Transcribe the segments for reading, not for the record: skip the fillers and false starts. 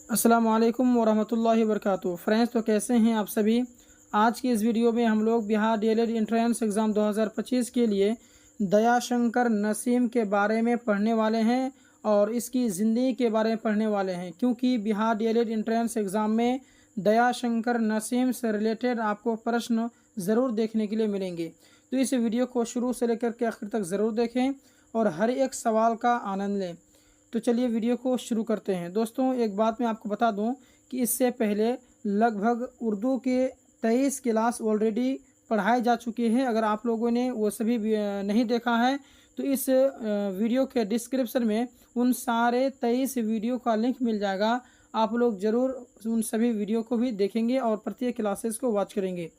अस्सलामु अलैकुम वरहमतुल्लाहि वबरकातुहू। फ्रेंड्स, तो कैसे हैं आप सभी। आज की इस वीडियो में हम लोग बिहार डीएलएड एंट्रेंस एग्ज़ाम 2025 के लिए दयाशंकर नसीम के बारे में पढ़ने वाले हैं और इसकी ज़िंदगी के बारे में पढ़ने वाले हैं, क्योंकि बिहार डीएलएड एंट्रेंस एग्ज़ाम में दयाशंकर नसीम से रिलेटेड आपको प्रश्न ज़रूर देखने के लिए मिलेंगे। तो इस वीडियो को शुरू से लेकर के आखिर तक ज़रूर देखें और हर एक सवाल का आनंद लें। तो चलिए वीडियो को शुरू करते हैं। दोस्तों, एक बात मैं आपको बता दूं कि इससे पहले लगभग उर्दू के 23 क्लास ऑलरेडी पढ़ाए जा चुके हैं। अगर आप लोगों ने वो सभी नहीं देखा है तो इस वीडियो के डिस्क्रिप्शन में उन सारे 23 वीडियो का लिंक मिल जाएगा। आप लोग ज़रूर उन सभी वीडियो को भी देखेंगे और प्रत्येक क्लासेस को वॉच करेंगे।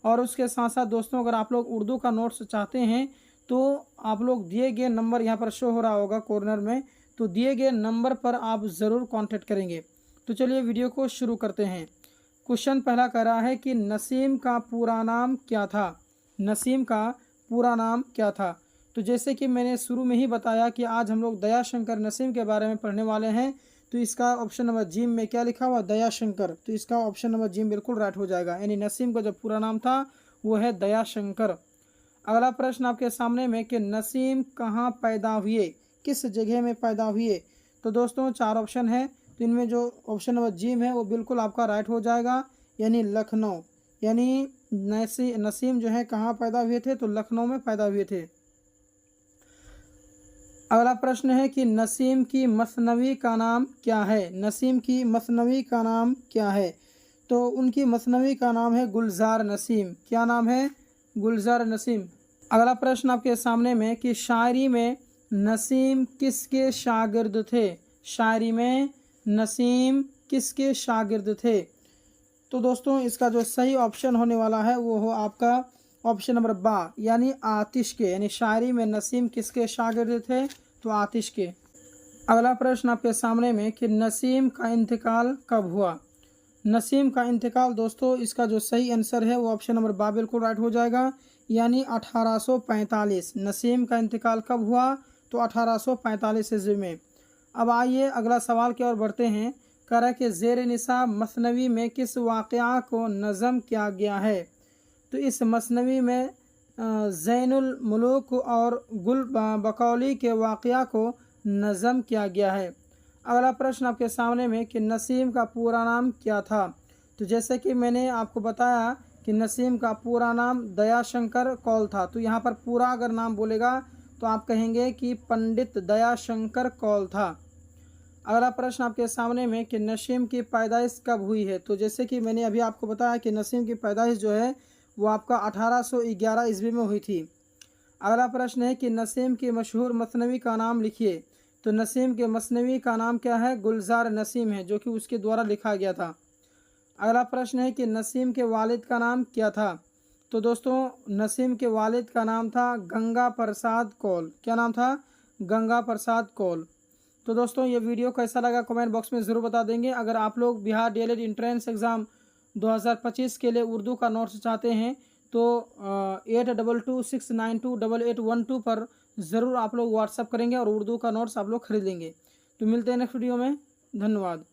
और उसके साथ साथ दोस्तों, अगर आप लोग उर्दू का नोट्स चाहते हैं तो आप लोग दिए गए नंबर यहाँ पर शो हो रहा होगा कॉर्नर में, तो दिए गए नंबर पर आप ज़रूर कांटेक्ट करेंगे। तो चलिए वीडियो को शुरू करते हैं। क्वेश्चन पहला कह रहा है कि नसीम का पूरा नाम क्या था। नसीम का पूरा नाम क्या था। तो जैसे कि मैंने शुरू में ही बताया कि आज हम लोग दयाशंकर नसीम के बारे में पढ़ने वाले हैं। तो इसका ऑप्शन नंबर जी में क्या लिखा हुआ, दयाशंकर, तो इसका ऑप्शन नंबर जी बिल्कुल राइट हो जाएगा। यानी नसीम का जो पूरा नाम था वो है दयाशंकर। अगला प्रश्न आपके सामने में कि नसीम कहाँ पैदा हुए, किस जगह में पैदा हुए। तो दोस्तों, चार ऑप्शन है, तो इनमें जो ऑप्शन नंबर जी है वो बिल्कुल आपका राइट हो जाएगा, यानी लखनऊ। यानी नसीम जो है कहाँ पैदा हुए थे, तो लखनऊ में पैदा हुए थे। अगला प्रश्न है कि नसीम की मसनवी का नाम क्या है। नसीम की मसनवी का नाम क्या है। तो उनकी मसनवी का नाम है गुलजार नसीम। क्या नाम है, गुलजार नसीम। अगला प्रश्न आपके सामने में कि शायरी में नसीम किसके शागिर्द थे। शायरी में नसीम किसके शागिर्द थे। तो दोस्तों, इसका जो सही ऑप्शन होने वाला है वो हो आपका ऑप्शन नंबर बा, यानी आतिश के। यानी शायरी में नसीम किसके शागिर्द थे, तो आतिश के। अगला प्रश्न आपके सामने में कि नसीम का इंतकाल कब हुआ। नसीम का इंतकाल दोस्तों, इसका जो सही आंसर है वो ऑप्शन नंबर बा बिल्कुल राइट हो जाएगा, यानी 1845। नसीम का इंतकाल कब हुआ, तो 1845 ईस्वी में। अब आइए अगला सवाल की ओर बढ़ते हैं। कह रहा है कि ज़ेर निसाब मसनवी में किस वाक़या को नज़म किया गया है। तो इस मसनवी में ज़ैनुल मुलूक और गुल बकौली के वाक़या को नज़म किया गया है। अगला प्रश्न आपके सामने में कि नसीम का पूरा नाम क्या था। तो जैसे कि मैंने आपको बताया कि नसीम का पूरा नाम दयाशंकर कौल था। तो यहाँ पर पूरा अगर नाम बोलेगा तो आप कहेंगे कि पंडित दयाशंकर कौल था। अगला प्रश्न आपके सामने में कि नसीम की पैदाइश कब हुई है। तो जैसे कि मैंने अभी आपको बताया कि नसीम की पैदाइश जो है वो आपका 1811 ईस्वी में हुई थी। अगला प्रश्न है कि नसीम की मशहूर मसनवी का नाम लिखिए। तो नसीम के मसनवी का नाम क्या है, गुलजार नसीम है, जो कि उसके द्वारा लिखा गया था। अगला प्रश्न है कि नसीम के वालिद का नाम क्या था। तो दोस्तों, नसीम के वालिद का नाम था गंगा प्रसाद कौल। क्या नाम था, गंगा प्रसाद कौल। तो दोस्तों, ये वीडियो कैसा लगा कमेंट बॉक्स में ज़रूर बता देंगे। अगर आप लोग बिहार डीएलएड एंट्रेंस एग्ज़ाम 2025 के लिए उर्दू का नोट्स चाहते हैं तो 8226928812 पर ज़रूर आप लोग व्हाट्सअप करेंगे और उर्दू का नोट्स आप लोग खरीद लेंगे। तो मिलते हैं नेक्स्ट वीडियो में। धन्यवाद।